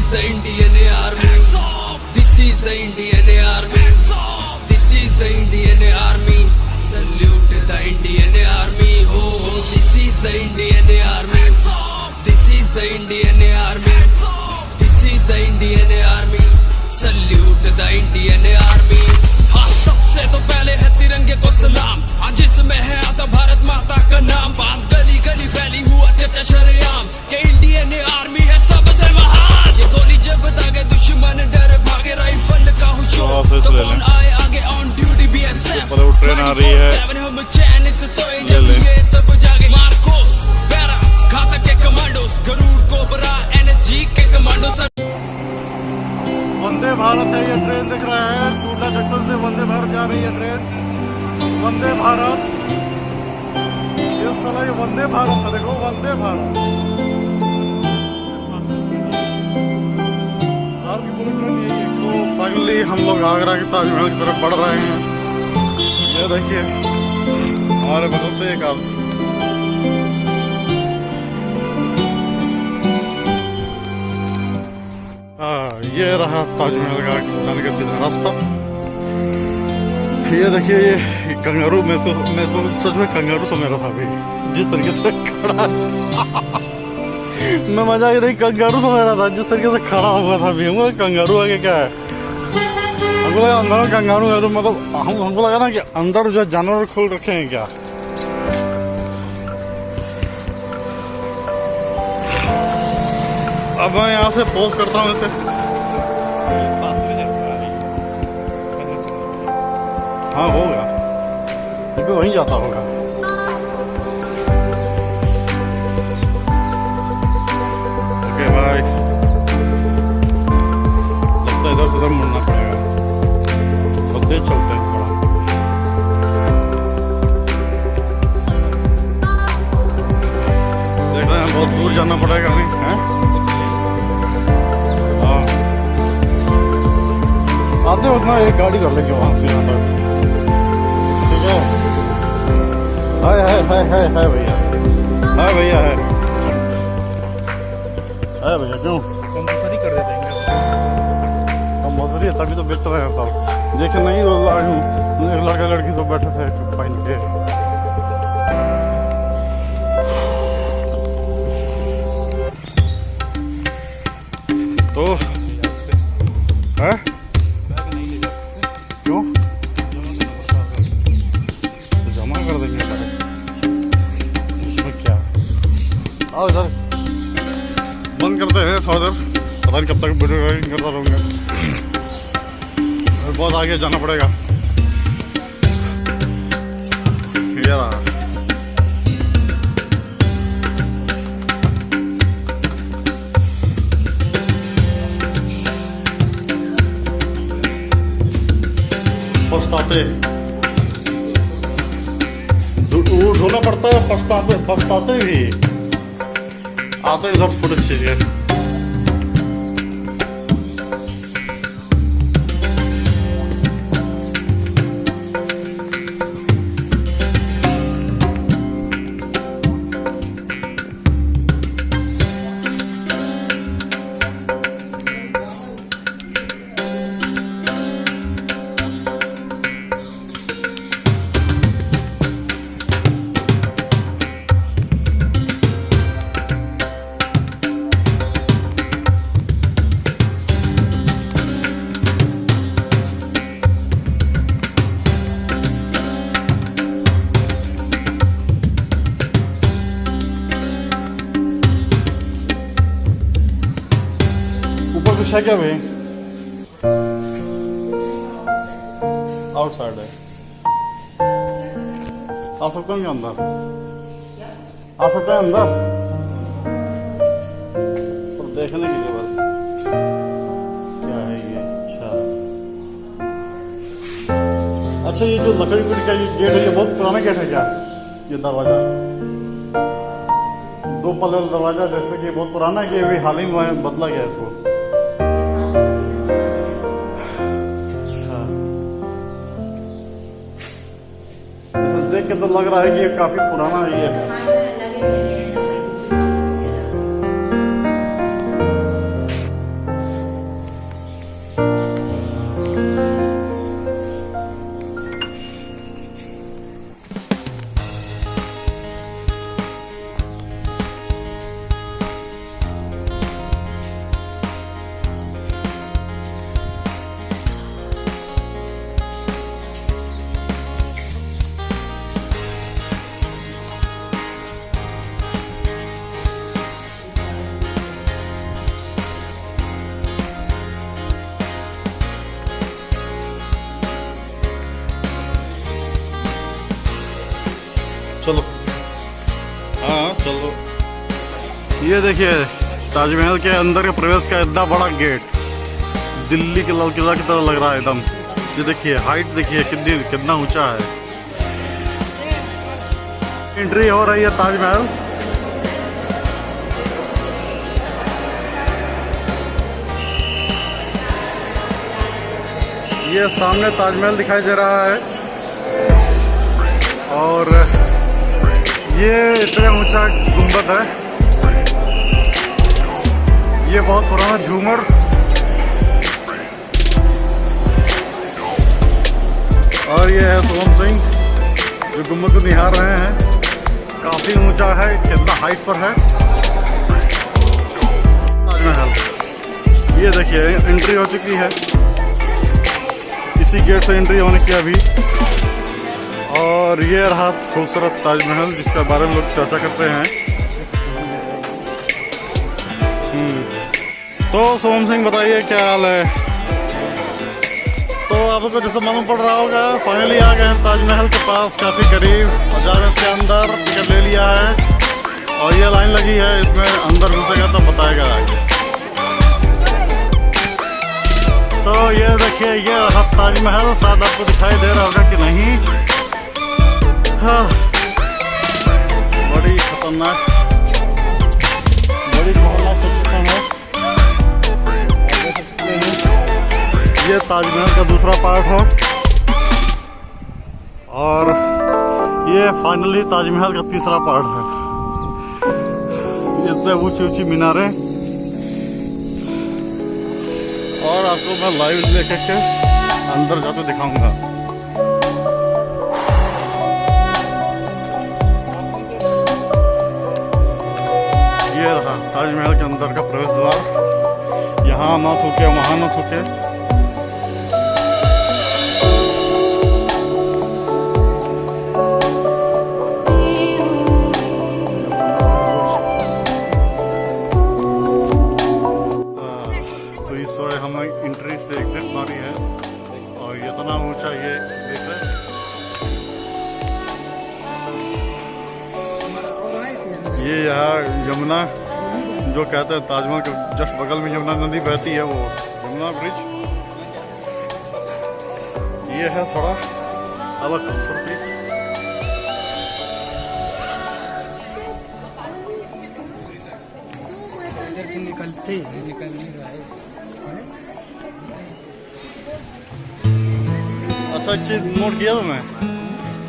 is the Indian Army. This is the Indian Army. This is the Indian Army. Salute the Indian Army. Oh, this is the Indian Army. This is the Indian Army. This is the Indian Army. Salute the Indian Army. हाँ सबसे तो पहले है तिरंगे को सलाम, हाँ जिसमें है आता भारत माता का नाम। बात गली गली फैली हुआ चर्चा शरेआम के इंडियन आर्मी है सबसे महान। ये गोली जब दागे दुश्मन डर भागे, राइफल का हूँ शौक तो कौन आए आगे ऑन ड्यूटी BSF। ट्रेन आ रही है, हम चैन से सोए जब ये सब जागे। मार्कोस पैरा घातक के कमांडोस, गरुड़ कोबरा NSG के कमांडोस। वंदे भारत है ये ट्रेन दिख रहा है, टूटा जंक्शन से वंदे भारत जा रही है ट्रेन। वंदे भारत, ये साला ये वंदे भारत है, देखो वंदे भारत। आज की पूरी ट्रेन यही है। तो फाइनली हम लोग आगरा के ताजमहल की तरफ बढ़ रहे हैं। ये देखिए हमारे बगल से एक आदमी ये रहा ताजमहल का जाने का सीधा रास्ता। ये देखिए ये कंगारू, मैं इसको सच में कंगारू समझ रहा था अभी, जिस तरीके से खड़ा मैं मजा ही नहीं, कंगारू समझ रहा था जिस तरीके से खड़ा हुआ था अभी। हमको कंगारू आगे क्या है, हमको लगा अंदर में कंगारू है, तो मतलब हमको लगा ना कि अंदर जो जानवर खोल रखे हैं क्या। अब मैं यहाँ से पोज करता हूँ इसे। हाँ होगा, ये वहीं जाता होगा। Okay bye. लगता है इधर से उधर मुड़ना पड़ेगा, तो तेज चलते हैं थोड़ा। देख रहे हैं बहुत दूर जाना पड़ेगा अभी, हैं? आते वक्त ना एक गाड़ी कर लेंगे वहां से यहाँ तक, ठीक है? हाय हाय हाय हाय हाय भैया, हाय भैया, हाय भैया। क्यों कंपलसरी कर देते हैं? हम मजदूरी है तभी तो बेच रहे हैं सब। देखे नहीं वो लड़का लड़की सब बैठे थे पहन के। तो है क्यों तो जमा कर देंगे इसमें क्या। आओ इधर बंद करते हैं थोड़ा देर, पता नहीं कब तक वीडियो रिकॉर्डिंग करता रहूँगा, बहुत आगे जाना पड़ेगा। ये रहा पछताते, ढूंढना पड़ता है, पछताते भी आते इधर फुटेज चाहिए। कुछ है क्या भाई? आउटसाइड है, आ सकते हैं अंदर? आ सकते हैं अंदर और देखने के लिए बस। क्या है ये? अच्छा ये जो लकड़ी का ये गेट है, ये बहुत पुराना गेट है क्या? ये दरवाजा 2 पल्ले वाला दरवाजा, जैसे कि बहुत पुराना है कि अभी हाल ही में बदला गया इसको। देख के तो लग रहा है कि ये काफी पुराना ये है। चलो हाँ चलो। ये देखिए ताजमहल के अंदर के प्रवेश का इतना बड़ा गेट, दिल्ली के लाल किला की तरह लग रहा है एकदम। ये देखिए हाइट देखिए कितना ऊंचा है। एंट्री हो रही है ताजमहल। ये सामने ताजमहल दिखाई दे रहा है और ये इतना ऊंचा गुंबद है। ये बहुत पुराना झूमर और ये है सोहम सिंह जो गुम्बद को निहार रहे हैं। काफ़ी ऊंचा है, कितना हाइट पर है ताजमहल। ये देखिए एंट्री हो चुकी है, इसी गेट से एंट्री होने की अभी। और ये रहा खूबसूरत ताजमहल जिसके बारे में लोग चर्चा करते हैं। तो सोहम सिंह बताइए क्या हाल है। तो आपको जैसे मालूम पड़ रहा होगा फाइनली आ गए हैं ताजमहल के पास, काफ़ी करीब। और जा रहे इसके अंदर, टिकट ले लिया है और ये लाइन लगी है, इसमें अंदर घुसेगा तो बताएगा आगे। तो ये देखिए ये रहा ताजमहल, शायद आपको दिखाई दे रहा होगा कि नहीं। हाँ, बड़ी खतरनाक सिचुएशन है। ये ताजमहल का दूसरा पार्ट है और ये फाइनली ताजमहल का तीसरा पार्ट है। इतने ऊंची ऊंची मीनारें, और आपको मैं लाइव लेकर के अंदर जाते दिखाऊंगा। ये रहा ताजमहल के अंदर का प्रवेश द्वार। यहाँ ना थूके, वहाँ ना थूके। हमने एंट्री से एग्जिट मारी है और ये इतना ऊंचा ये देख रहे हैं। ये यहाँ यमुना जो कहते हैं ताजमहल के जस्ट बगल में यमुना नदी बहती है, वो यमुना ब्रिज। ये है थोड़ा अलग खूबसूरती। इधर से निकल नहीं रहा है। अच्छा एक चीज नोट किया था मैं,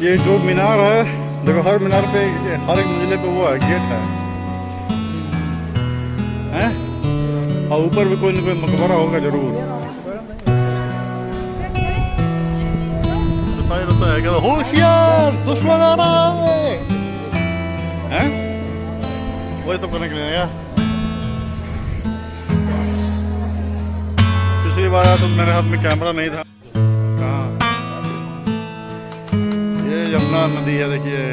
ये जो मीनार है देखो, हर मीनार पे हर एक मंजिले पे वो है गेट है, हैं? और ऊपर भी कोई ना कोई मकबरा होगा जरूर। सिपाही रहता है, कहता होशियार दुश्मन आ रहा है, हैं? वही सब करने के लिए क्या? पिछली बार आया तो मेरे हाथ में कैमरा नहीं था। यमुना नदी है, देखिए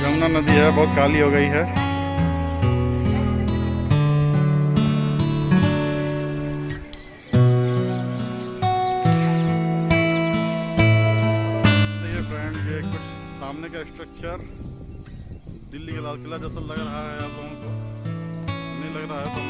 यमुना नदी है, बहुत काली हो गई है। ये फ्रेंड ये कुछ सामने का स्ट्रक्चर दिल्ली का लाल किला जैसा लग रहा है, आप लोगों को नहीं लग रहा है तो